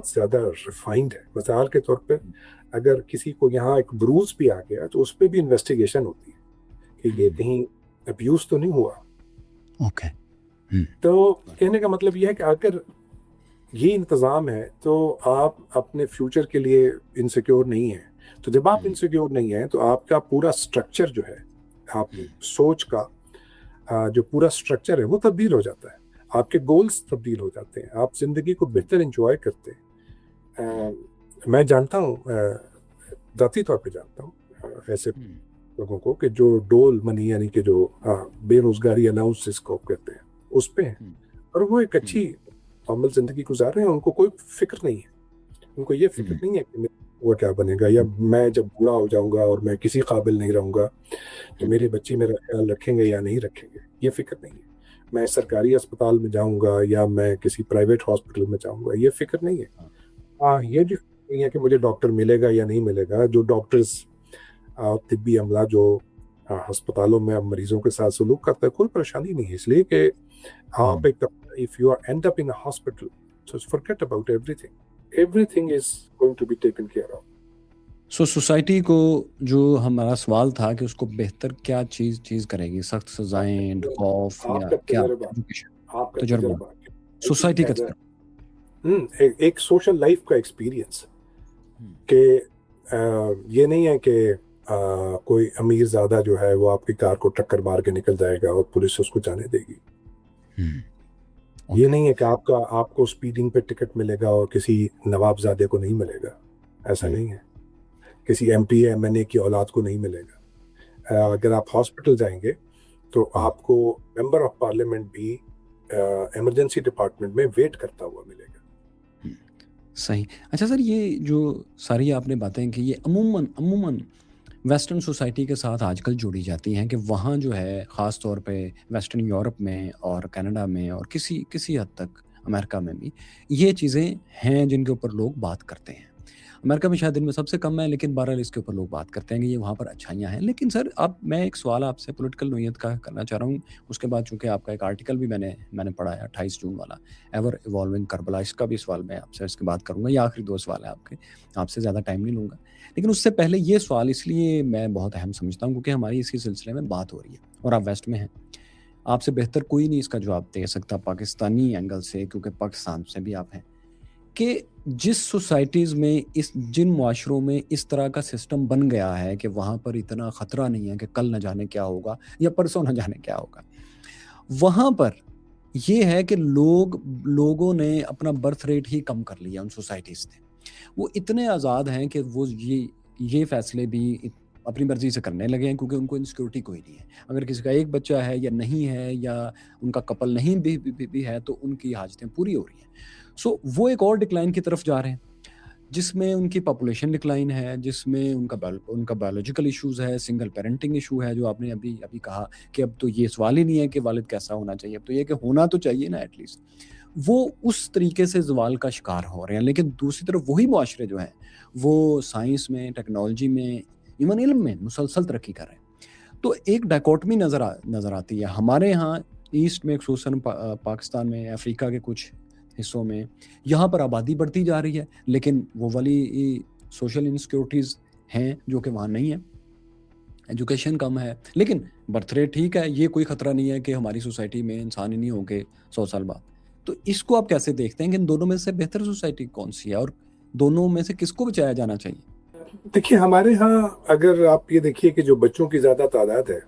زیادہ ریفائنڈ ہے. مثال کے طور پہ اگر کسی کو یہاں ایک بروز بھی آ گیا تو اس پہ بھی انویسٹیگیشن ہوتی ہے کہ یہ کہیں ابیوز تو نہیں ہوا. اوکے. تو کہنے کا مطلب یہ ہے کہ اگر یہ انتظام ہے تو آپ اپنے فیوچر کے لیے انسیکیور نہیں ہیں. تو جب آپ انسیکیور نہیں ہیں تو آپ کا پورا سٹرکچر جو ہے، آپ سوچ کا جو پورا سٹرکچر ہے وہ تبدیل ہو جاتا ہے، آپ کے گولز تبدیل ہو جاتے ہیں، آپ زندگی کو بہتر انجوائے کرتے ہیں. میں جانتا ہوں، ذاتی طور پہ جانتا ہوں ایسے لوگوں کو کہ جو ڈول منی یعنی کہ جو بے روزگاری الاؤنس جس کو کہتے ہیں اس پہ ہیں، اور وہ ایک اچھی عمل زندگی گزار رہے ہیں. ان کو کوئی فکر نہیں ہے، ان کو یہ فکر نہیں ہے کہ وہ کیا بنے گا، یا میں جب بوڑھا ہو جاؤں گا اور میں کسی قابل نہیں رہوں گا تو میرے بچے میرا خیال رکھیں گے یا نہیں رکھیں گے. یہ فکر نہیں ہے. میں سرکاری اسپتال میں جاؤں گا یا میں کسی پرائیویٹ ہاسپٹل میں جاؤں گا، یہ فکر نہیں ہے. یہ بھی فکر نہیں ہے کہ مجھے ڈاکٹر ملے گا یا نہیں ملے گا. جو ڈاکٹرز طبی عملہ جو ہسپتالوں میں مریضوں کے ساتھ سلوک کرتا ہے کوئی پریشانی نہیں ہے، اس لیے کہ آپ ایک if you end up in a hospital, so forget about everything. Everything is going to be taken care of. So society کو جو ہمارا سوال تھا کہ اس کو بہتر کیا چیز کرے گی، سخت سزائیں، خوف یا کیا تجربہ سوسائٹی کا ایک سوشل لائف کا ایکسپیرینس، کہ یہ نہیں ہے کہ کوئی امیر زیادہ جو ہے وہ آپ کی کار کو ٹکر مار کے نکل جائے گا اور پولیس اس کو جانے دے گی. یہ نہیں ہے کہ آپ کو اسپیڈنگ پہ ٹکٹ ملے گا اور کسی نواب زادے کو نہیں ملے گا. ایسا نہیں ہے. کسی ایم پی ایم این اے کی اولاد کو نہیں ملے گا. اگر آپ ہاسپٹل جائیں گے تو آپ کو ممبر آف پارلیمنٹ بھی ایمرجنسی ڈپارٹمنٹ میں ویٹ کرتا ہوا ملے گا. صحیح. اچھا سر، یہ جو ساری آپ نے باتیں کہ یہ عموماً ویسٹرن سوسائٹی کے ساتھ آج کل جوڑی جاتی ہیں، کہ وہاں جو ہے خاص طور پہ ویسٹرن یورپ میں اور کینیڈا میں اور کسی حد تک امریکہ میں بھی یہ چیزیں ہیں جن کے اوپر لوگ بات کرتے ہیں. امریکہ میں شاید ان میں سب سے کم ہے، لیکن بہرحال اس کے اوپر لوگ بات کرتے ہیں کہ یہ وہاں پر اچھائیاں ہیں. لیکن سر اب میں ایک سوال آپ سے پولیٹیکل نوعیت کا کرنا چاہ رہا ہوں. اس کے بعد چونکہ آپ کا ایک آرٹیکل بھی میں نے پڑھا ہے 28 جون والا، ایور ایوالونگ کربلا، اس کا بھی سوال میں آپ سے اس کے بعد کروں گا. یہ آخری 2 سوال ہیں آپ سے زیادہ ٹائم نہیں لوں گا. لیکن اس سے پہلے یہ سوال اس لیے میں بہت اہم سمجھتا ہوں کیونکہ ہماری اسی سلسلے میں بات ہو رہی ہے اور آپ ویسٹ میں ہیں. آپ سے بہتر کوئی نہیں اس کا جواب دے سکتا پاکستانی اینگل سے، کیونکہ پاکستان سے بھی آپ ہیں، کہ جس سوسائٹیز میں جن معاشروں میں اس طرح کا سسٹم بن گیا ہے کہ وہاں پر اتنا خطرہ نہیں ہے کہ کل نہ جانے کیا ہوگا یا پرسوں نہ جانے کیا ہوگا، وہاں پر یہ ہے کہ لوگوں نے اپنا برتھ ریٹ ہی کم کر لیا. ان سوسائٹیز نے وہ اتنے آزاد ہیں کہ وہ یہ فیصلے بھی اپنی مرضی سے کرنے لگے ہیں، کیونکہ ان کو انسیکیورٹی کوئی نہیں ہے. اگر کسی کا ایک بچہ ہے یا نہیں ہے یا ان کا کپل نہیں بھی ہے تو ان کی حاجتیں پوری ہو رہی ہیں. سو وہ ایک اور ڈکلائن کی طرف جا رہے ہیں جس میں ان کی پاپولیشن ڈکلائن ہے، جس میں ان کا بایولوجیکل ایشوز ہے، سنگل پیرنٹنگ ایشو ہے، جو آپ نے ابھی کہا کہ اب تو یہ سوال ہی نہیں ہے کہ والد کیسا ہونا چاہیے، اب تو یہ کہ ہونا تو چاہیے نا ایٹ لیسٹ. وہ اس طریقے سے زوال کا شکار ہو رہے ہیں. لیکن دوسری طرف وہی معاشرے جو ہیں وہ سائنس میں، ٹیکنالوجی میں، ایون علم میں مسلسل ترقی کر رہے ہیں. تو ایک ڈائکوٹمی نظر آتی ہے ہمارے ہاں ایسٹ میں، خصوصاً پاکستان میں، افریقہ کے کچھ حصوں میں. یہاں پر آبادی بڑھتی جا رہی ہے لیکن وہ والی سوشل انسیکیورٹیز ہیں جو کہ وہاں نہیں ہیں. ایجوکیشن کم ہے لیکن برتھ ریٹ ٹھیک ہے. یہ کوئی خطرہ نہیں ہے کہ ہماری سوسائٹی میں انسان ہی نہیں ہوں گے 100 سال بعد. تو اس کو آپ کیسے دیکھتے ہیں کہ ان دونوں میں سے بہتر سوسائٹی کون سی ہے اور دونوں میں سے کس کو بچایا جانا چاہیے؟ دیکھیے ہمارے ہاں اگر آپ یہ دیکھیے کہ جو بچوں کی زیادہ تعداد ہے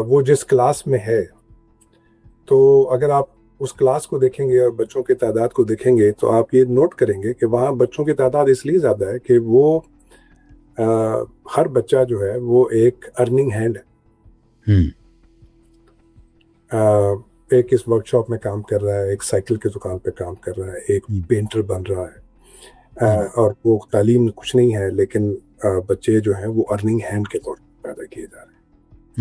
وہ جس کلاس میں ہے، تو اگر آپ اس کلاس کو دیکھیں گے اور بچوں کی تعداد کو دیکھیں گے تو آپ یہ نوٹ کریں گے کہ وہاں بچوں کی تعداد اس لیے زیادہ ہے کہ وہ ہر بچہ جو ہے وہ ایک ارننگ ہینڈ ہے. ایک اس ورک شاپ میں کام کر رہا ہے، ایک سائیکل کی دکان پہ کام کر رہا ہے، ایک پینٹر بن رہا ہے، اور وہ تعلیم کچھ نہیں ہے لیکن بچے جو ہیں وہ ارننگ ہینڈ کے طور پر پیدا کیے جا رہے ہیں.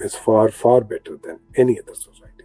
is far better than any other society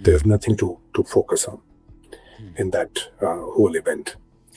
There's nothing to focus on in that whole event।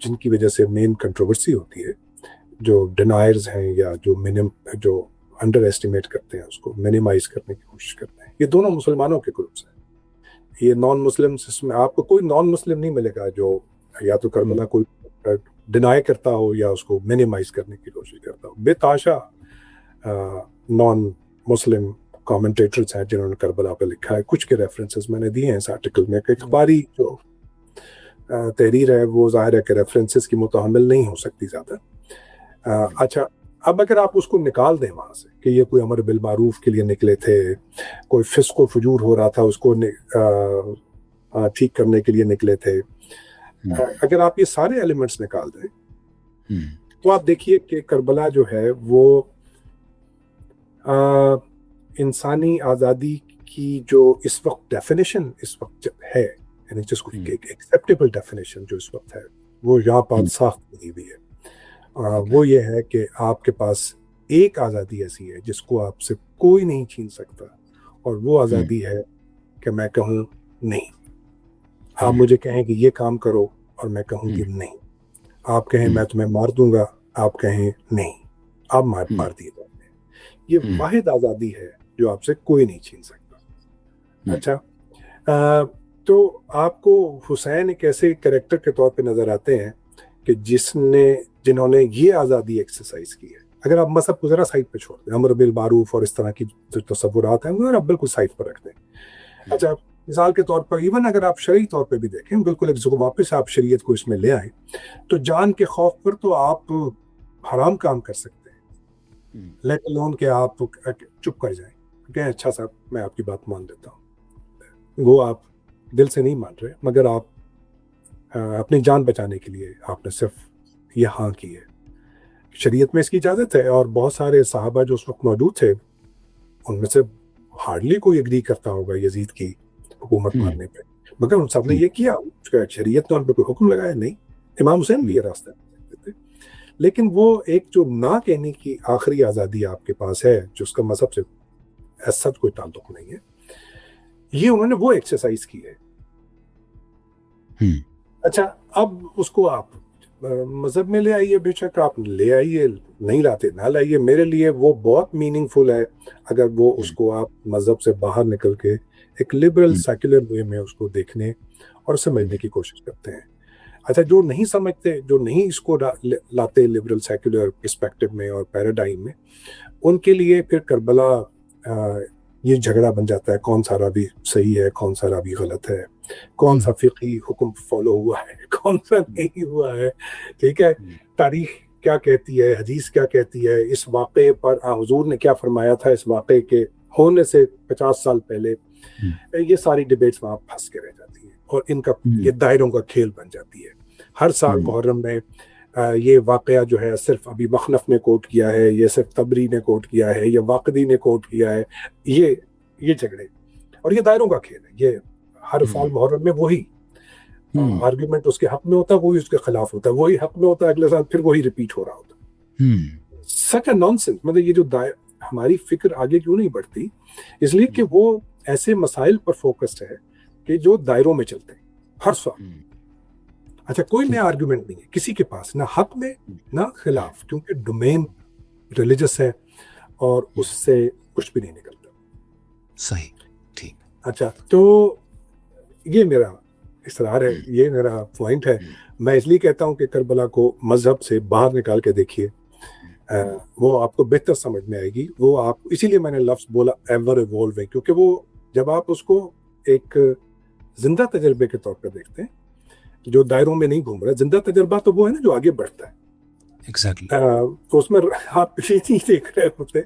جن کی وجہ سے مین کنٹروورسی ہوتی ہے، جو ڈینائرز ہیں یا جو انڈر ایسٹیمیٹ کرتے ہیں، اس کو منیمائز کرنے کی کوشش کرتے ہیں، یہ دونوں مسلمانوں کے گروپس ہیں. یہ نان مسلم، اس میں آپ کو کوئی نان مسلم نہیں ملے گا جو یا تو کربلا کوئی ڈینائی کرتا ہو یا اس کو منیمائز کرنے کی کوشش کرتا ہو. بے تحاشا نان مسلم کامنٹیٹرز ہیں جنہوں نے کربلا پہ لکھا ہے. کچھ کے ریفرنسز میں نے دیے ہیں اس آرٹیکل میں کہ اخباری جو تحریر ہے وہ ظاہر ہے کہ ریفرنسز کی متحمل نہیں ہو سکتی زیادہ. اچھا، اب اگر آپ اس کو نکال دیں وہاں سے کہ یہ کوئی امر بالمعروف کے لیے نکلے تھے، کوئی فسق و فجور ہو رہا تھا اس کو ٹھیک کرنے کے لیے نکلے تھے، اگر آپ یہ سارے ایلیمنٹس نکال دیں تو آپ دیکھیے کہ کربلا جو ہے وہ انسانی آزادی کی جو اس وقت ڈیفینیشن اس وقت ہے، یعنی جس کو ایکسیپٹیبل ڈیفینیشن جو اس وقت ہے وہ یہاں پر ساخت بنی ہوئی ہے. وہ یہ ہے کہ آپ کے پاس ایک آزادی ایسی ہے جس کو آپ سے کوئی نہیں چھین سکتا، اور وہ آزادی ہے کہ میں کہوں نہیں. آپ مجھے کہیں کہ یہ کام کرو اور میں کہوں کہ نہیں. آپ کہیں میں تمہیں مار دوں گا، آپ کہیں نہیں، آپ مار دیے جاتے ہیں. یہ واحد آزادی ہے جو آپ سے کوئی نہیں چھین سکتا. اچھا، تو آپ کو حسین ایک ایسے کریکٹر کے طور پہ نظر آتے ہیں کہ جنہوں نے یہ آزادی ایکسرسائز کی ہے. اگر آپ مذہب کو ذرا سائڈ پہ چھوڑ دیں، امر بالمعروف اور اس طرح کی جو تصورات ہیں وہ آپ بالکل سائڈ پر رکھ دیں. اچھا، مثال کے طور پر ایون اگر آپ شرعی طور پہ بھی دیکھیں، بالکل ایک واپس آپ شریعت کو اس میں لے آئیں تو جان کے خوف پر تو آپ حرام کام کر سکتے ہیں، لیٹ الون کہ آپ چپ کر جائیں کہ اچھا صاحب میں آپ کی بات مان لیتا ہوں. وہ آپ دل سے نہیں مان رہے، مگر آپ اپنی جان بچانے کے لیے آپ نے صرف یہ ہاں کی ہے. شریعت میں اس کی اجازت ہے، اور بہت سارے صحابہ جو اس وقت موجود تھے ان میں سے ہارڈلی کوئی اگری کرتا ہوگا یزید کی حکومت ماننے پہ، مگر ان سب نے یہ کیا. شریعت نے ان پہ کوئی حکم لگایا نہیں. امام حسین بھی یہ راستہ تھے. لیکن وہ ایک جو نہ کہنے کی آخری آزادی آپ کے پاس ہے جس کا مذہب سے ایسا کوئی تعلق نہیں ہے، یہ انہوں نے وہ ایکسرسائز کی ہے. اچھا، اب اس کو آپ مذہب میں لے آئیے، بے شک آپ لے آئیے، نہیں لاتے نہ لائیے. میرے لیے وہ بہت میننگ فل ہے اگر وہ اس کو آپ مذہب سے باہر نکل کے ایک لبرل سیکولر وے میں اس کو دیکھنے اور سمجھنے کی کوشش کرتے ہیں. اچھا، جو نہیں سمجھتے، جو نہیں اس کو لاتے لبرل سیکولر پرسپیکٹو میں اور پیراڈائم میں، ان کے لیے پھر کربلا یہ جھگڑا بن جاتا ہے کون سا راوی صحیح ہے، کون سا راوی غلط ہے، کون سا فقہی حکم فالو ہوا ہے، کون سا نہیں ہوا ہے. ٹھیک ہے، تاریخ کیا کہتی ہے، حدیث کیا کہتی ہے، اس واقعے پر حضور نے کیا فرمایا تھا اس واقعے کے ہونے سے 50 سال پہلے. یہ ساری ڈیبیٹس وہاں پھنس کے رہ جاتی ہیں اور ان کا یہ دائروں کا کھیل بن جاتی ہے. ہر سال محرم میں یہ واقعہ جو ہے صرف ابھی مخنف نے کوٹ کیا ہے، یہ صرف تبری نے کوٹ کیا ہے، یہ واقدی نے کوٹ کیا ہے. یہ جھگڑے اور یہ دائروں کا کھیل ہے. یہ ہر سال محرم میں وہی آرگیومنٹ اس کے حق میں ہوتا ہے، وہی اس کے خلاف ہوتا ہے، وہی حق میں ہوتا ہے، اگلے سال پھر وہی ریپیٹ ہو رہا ہوتا ہے. سچ اے نان سینس. مطلب یہ جو ہماری فکر آگے کیوں نہیں بڑھتی؟ اس لیے کہ وہ ایسے مسائل پر فوکسڈ ہے کہ جو دائروں میں چلتے ہیں ہر سال. اچھا، کوئی نیا آرگیومنٹ نہیں ہے کسی کے پاس، نہ حق میں نہ خلاف، کیونکہ ڈومین ریلیجس ہے اور اس سے کچھ بھی نہیں نکلتا. صحیح، ٹھیک. اچھا، تو یہ میرا اصرار ہے، یہ میرا پوائنٹ ہے. میں اس لیے کہتا ہوں کہ کربلا کو مذہب سے باہر نکال کے دیکھیے، وہ آپ کو بہتر سمجھ میں آئے گی. وہ آپ، اسی لیے میں نے لفظ بولا ایور ایوالونگ، کیونکہ وہ جب آپ اس کو ایک زندہ تجربے کے طور پر دیکھتے ہیں جو دائروں میں نہیں گھوم رہا. زندہ تجربہ تو وہ ہے نا جو آگے بڑھتا ہے. ایگزیکٹلی. تو اس میں آپ یہ نہیں دیکھ رہے ہوتے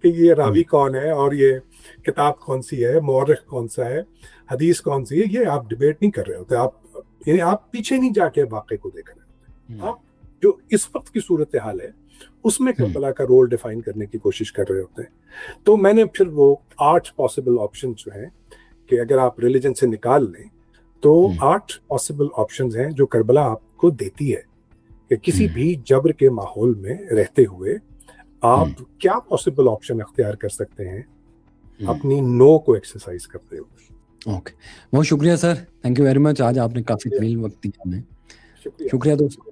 کہ یہ راوی کون ہے اور یہ کتاب کون سی ہے، مورخ کون سا ہے، حدیث کون سی ہے. یہ آپ ڈیبیٹ نہیں کر رہے ہوتے. یعنی آپ پیچھے نہیں جا کے واقعے کو دیکھ رہے ہوتے. آپ جو اس وقت کی صورتحال ہے اس میں کربلا کا رول ڈیفائن کرنے کی کوشش کر رہے ہوتے ہیں. تو میں نے پھر وہ 8 پاسبل آپشن جو ہیں کہ اگر آپ ریلیجن سے نکال لیں تو 8 پاسبل آپشنز ہیں جو کربلا آپ کو دیتی ہے کہ کسی بھی جبر کے ماحول میں رہتے ہوئے آپ کیا پاسبل آپشن اختیار کر سکتے ہیں اپنی نو کو ایکسرسائز کرتے ہوئے. اوکے، بہت شکریہ سر، تھینک یو ویری مچ. آج آپ نے کافی طویل وقت دیا ہمیں. شکریہ شکریہ دوستوں.